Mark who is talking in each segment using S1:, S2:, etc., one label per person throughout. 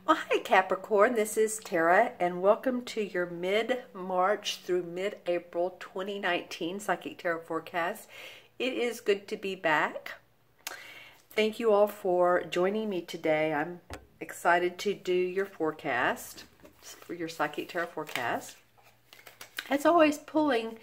S1: Well, hi Capricorn, this is Tara, and welcome to your mid-March through mid-April 2019 Psychic Tarot Forecast. It is good to be back. Thank you all for joining me today. I'm excited to do your forecast, for your Psychic Tarot Forecast. As always, pulling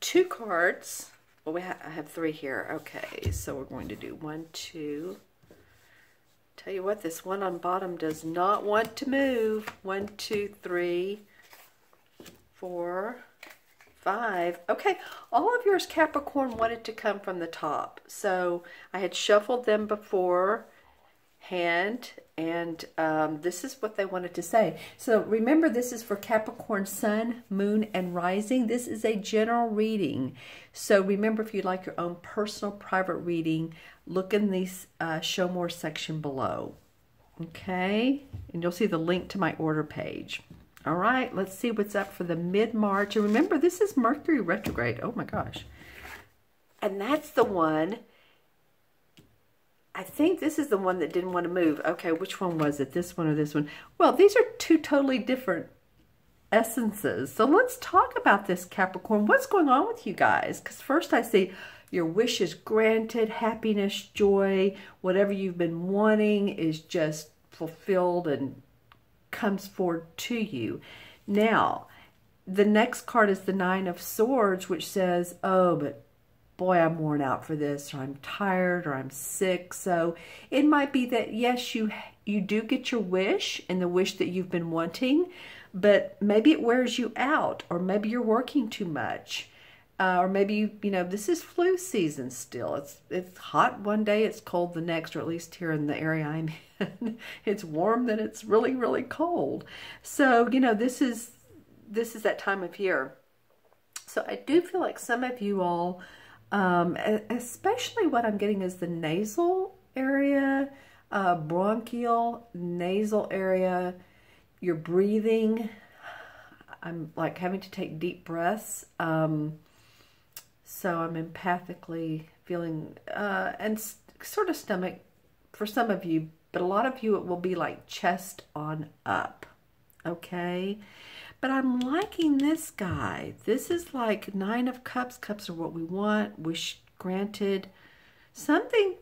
S1: two cards. Well, I have three here. Okay, so we're going to do 1, 2. Tell you what, this one on bottom does not want to move. 1, 2, 3, 4, 5. Okay, all of yours, Capricorn, wanted to come from the top. So I had shuffled them beforehand, and this is what they wanted to say. So remember, this is for Capricorn Sun, Moon, and Rising. This is a general reading. So remember, if you'd like your own personal private reading, look in the Show More section below. Okay? And you'll see the link to my order page. All right, let's see what's up for the mid-March. And remember, this is Mercury retrograde. Oh my gosh. And that's the one. I think this is the one that didn't want to move. Okay, which one was it? This one or this one? Well, these are two totally different essences. So let's talk about this, Capricorn. What's going on with you guys? Because first I see your wish is granted, happiness, joy, whatever you've been wanting is just fulfilled and comes forward to you. Now, the next card is the Nine of Swords, which says, oh, but boy, I'm worn out for this, or I'm tired, or I'm sick. So it might be that, yes, you do get your wish and the wish that you've been wanting, but maybe it wears you out, or maybe you're working too much. Or maybe, you know, this is flu season still. It's hot one day, it's cold the next, or at least here in the area I'm in. It's warm, then it's really, really cold. So, you know, this is that time of year. So I do feel like some of you all, especially what I'm getting is the nasal area, bronchial, nasal area, your breathing. I'm like having to take deep breaths. So I'm empathically feeling, and sort of stomach for some of you, but a lot of you it will be like chest on up, okay? But I'm liking this guy. This is like Nine of Cups. Cups are what we want, wish granted. Something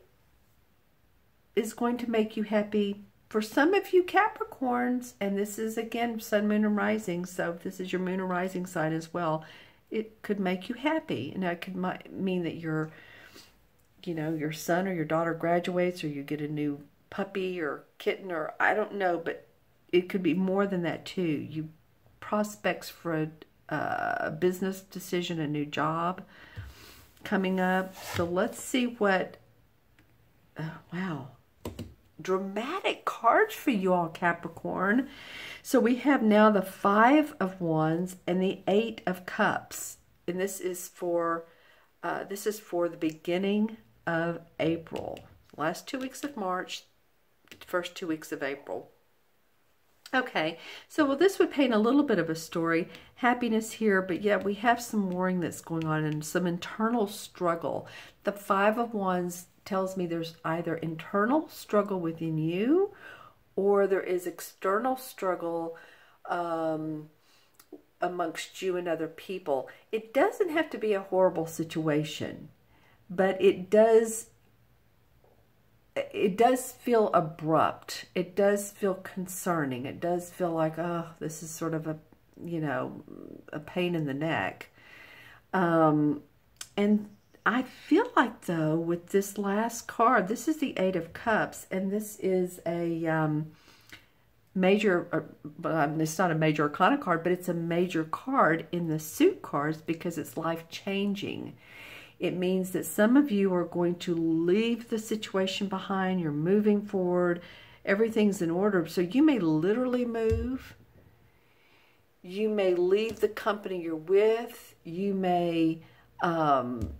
S1: is going to make you happy. For some of you Capricorns, and this is again Sun, Moon, and Rising, so if this is your Moon or Rising sign as well, it could make you happy. Now, it could mean that your son or your daughter graduates, or you get a new puppy or kitten, or I don't know, but it could be more than that too. You prospects for a business decision, a new job coming up. So let's see what, wow, dramatic cards for you all, Capricorn. So we have now the Five of Wands and the Eight of Cups, and this is for the beginning of April. Last 2 weeks of March, first 2 weeks of April. Okay, so well, this would paint a little bit of a story. Happiness here, but yeah, we have some worrying that's going on and some internal struggle. The Five of Wands tells me there's either internal struggle within you, or there is external struggle amongst you and other people. It doesn't have to be a horrible situation, but it does feel abrupt. It does feel concerning. It does feel like, oh, this is sort of a, you know, a pain in the neck. And I feel like, though, with this last card, this is the Eight of Cups, and this is a major, it's not a major arcana card, but it's a major card in the suit cards because it's life-changing. It means that some of you are going to leave the situation behind. You're moving forward. Everything's in order. So you may literally move. You may leave the company you're with. You may... and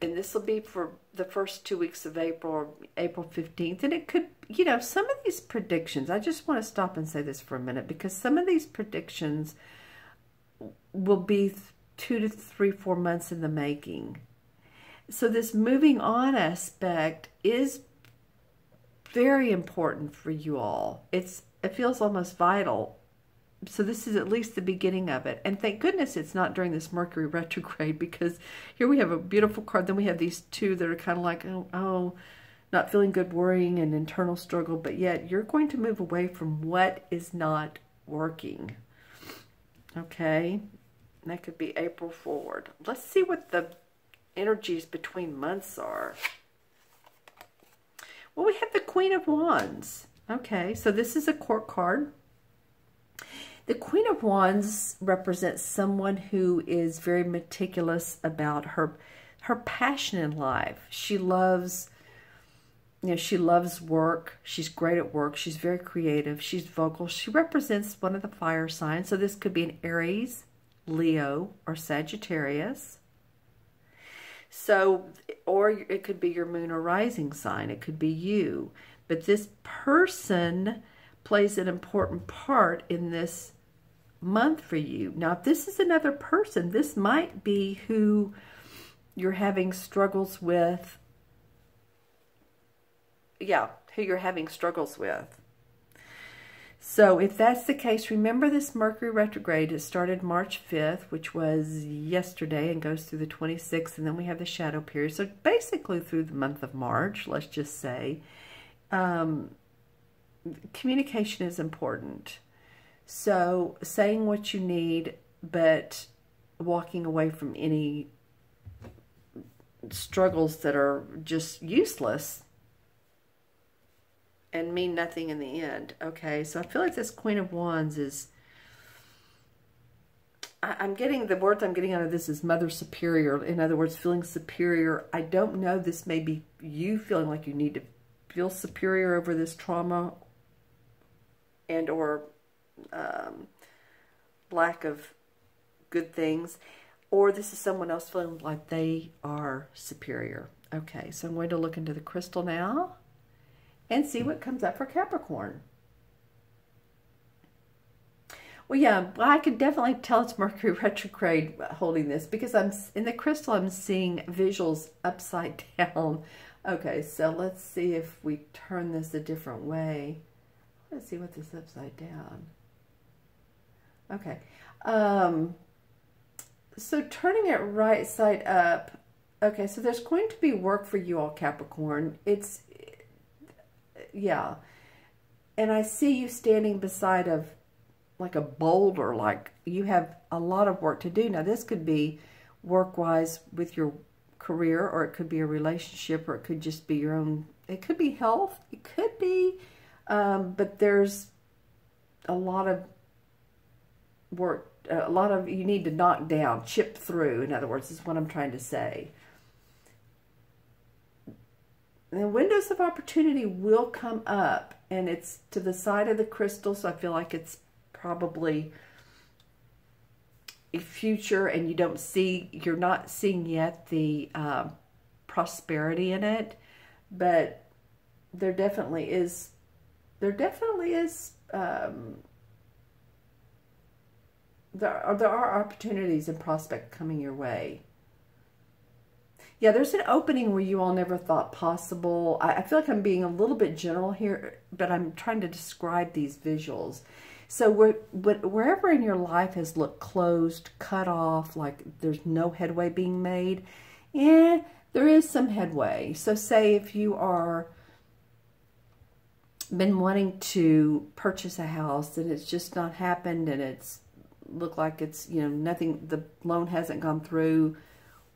S1: this will be for the first 2 weeks of April, or April 15th. And it could, you know, some of these predictions, I just want to stop and say this for a minute, because some of these predictions will be 2 to 3, 4 months in the making. So this moving on aspect is very important for you all. It's it feels almost vital. So this is at least the beginning of it. And thank goodness it's not during this Mercury retrograde, because here we have a beautiful card. Then we have these two that are kind of like, oh, not feeling good, worrying, and internal struggle. But yet you're going to move away from what is not working. Okay? And that could be April forward. Let's see what the energies between months are. Well, we have the Queen of Wands. Okay, so this is a court card. The Queen of Wands represents someone who is very meticulous about her passion in life. She loves, she loves work. She's great at work. She's very creative. She's vocal. She represents one of the fire signs. So this could be an Aries, Leo, or Sagittarius. So, or it could be your moon or rising sign. It could be you. But this person plays an important part in this month for you. Now, if this is another person, this might be who you're having struggles with. Yeah, who you're having struggles with. So if that's the case, remember this Mercury retrograde. It started March 5th, which was yesterday, and goes through the 26th, and then we have the shadow period. So basically through the month of March, let's just say, communication is important. So saying what you need, but walking away from any struggles that are just useless and mean nothing in the end. Okay, so I feel like this Queen of Wands is, I'm getting, the words I'm getting out of this is Mother Superior. In other words, feeling superior. I don't know, this may be you feeling like you need to feel superior over this trauma and or lack of good things, or this is someone else feeling like they are superior. Okay, so I'm going to look into the crystal now and see what comes up for Capricorn. Well, yeah, I could definitely tell it's Mercury retrograde holding this, because I'm in the crystal, I'm seeing visuals upside down. Okay, so let's see if we turn this a different way. Let's see what this upside down. Okay, so turning it right side up. Okay, so there's going to be work for you all, Capricorn. It's, yeah. And I see you standing beside of like a boulder, like you have a lot of work to do. Now, this could be work-wise with your career, or it could be a relationship, or it could just be your own, it could be health, it could be, but there's a lot of work, a lot of, you need to knock down, chip through, in other words, is what I'm trying to say. And the windows of opportunity will come up, and it's to the side of the crystal, so I feel like it's probably a future, and you don't see, you're not seeing yet the prosperity in it, but there definitely is, there are opportunities and prospects coming your way. Yeah, there's an opening where you all never thought possible. I feel like I'm being a little bit general here, but I'm trying to describe these visuals. So wherever in your life has looked closed, cut off, like there's no headway being made, there is some headway. So say if you are been wanting to purchase a house and it's just not happened, and it's looked like it's, you know, nothing, the loan hasn't gone through,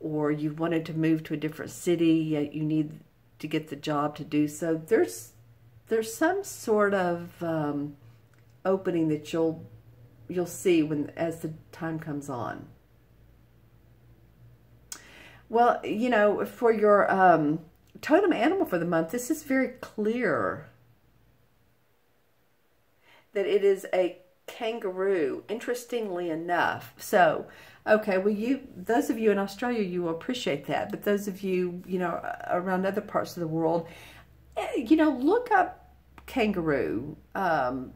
S1: or you wanted to move to a different city, yet you need to get the job to do so. There's some sort of opening that you'll see as the time comes on. Well, you know, for your totem animal for the month, this is very clear that it is a kangaroo, interestingly enough. So, okay, well, those of you in Australia, you will appreciate that. But those of you, you know, around other parts of the world, you know, look up kangaroo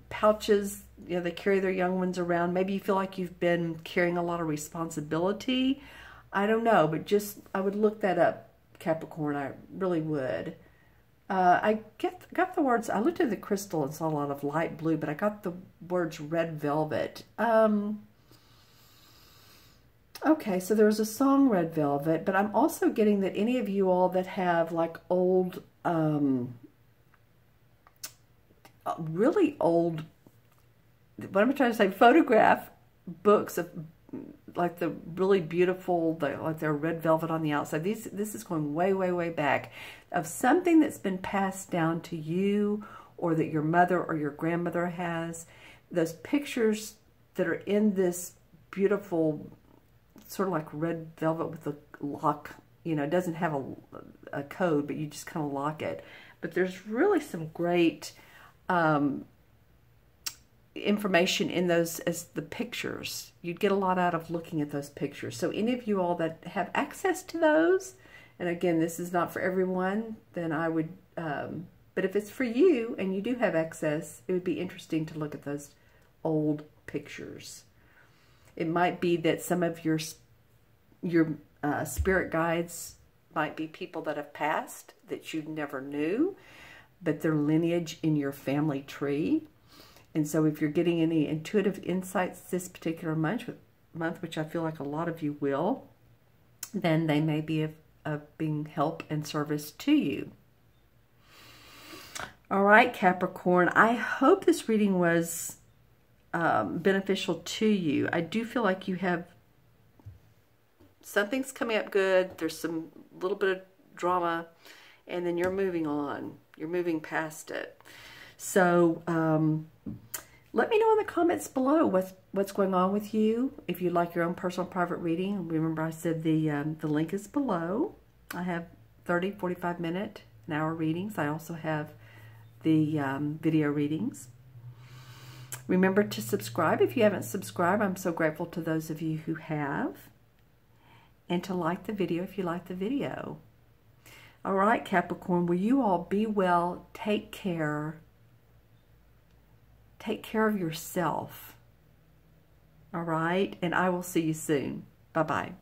S1: pouches. You know, they carry their young ones around. Maybe you feel like you've been carrying a lot of responsibility. I don't know, but just, I would look that up, Capricorn. I really would. I got the words, I looked at the crystal and saw a lot of light blue, but I got the words red velvet. Okay, so there's a song, Red Velvet, but I'm also getting that any of you all that have like old, really old, what am I trying to say, photograph books of like the really beautiful, like they're red velvet on the outside. This is going way, way, way back, of something that's been passed down to you or that your mother or your grandmother has. Those pictures that are in this beautiful, sort of like red velvet with a lock, you know, it doesn't have a code, but you just kind of lock it. But there's really some great information in those as the pictures. You'd get a lot out of looking at those pictures. So any of you all that have access to those, and again, this is not for everyone, then I would, but if it's for you and you do have access, it would be interesting to look at those old pictures. It might be that some of your spirit guides might be people that have passed that you never knew, but their lineage in your family tree. And so if you're getting any intuitive insights this particular month, which I feel like a lot of you will, then they may be of being help and service to you. All right, Capricorn, I hope this reading was beneficial to you. I do feel like you have something's coming up good. There's some little bit of drama, and then you're moving on. You're moving past it. So let me know in the comments below what's going on with you. If you'd like your own personal private reading, remember I said the link is below. I have 30, 45 minute, an hour readings. I also have the video readings. Remember to subscribe if you haven't subscribed. I'm so grateful to those of you who have. And to like the video if you like the video. All right, Capricorn, will you all be well, take care. Take care of yourself. All right, and I will see you soon. Bye-bye.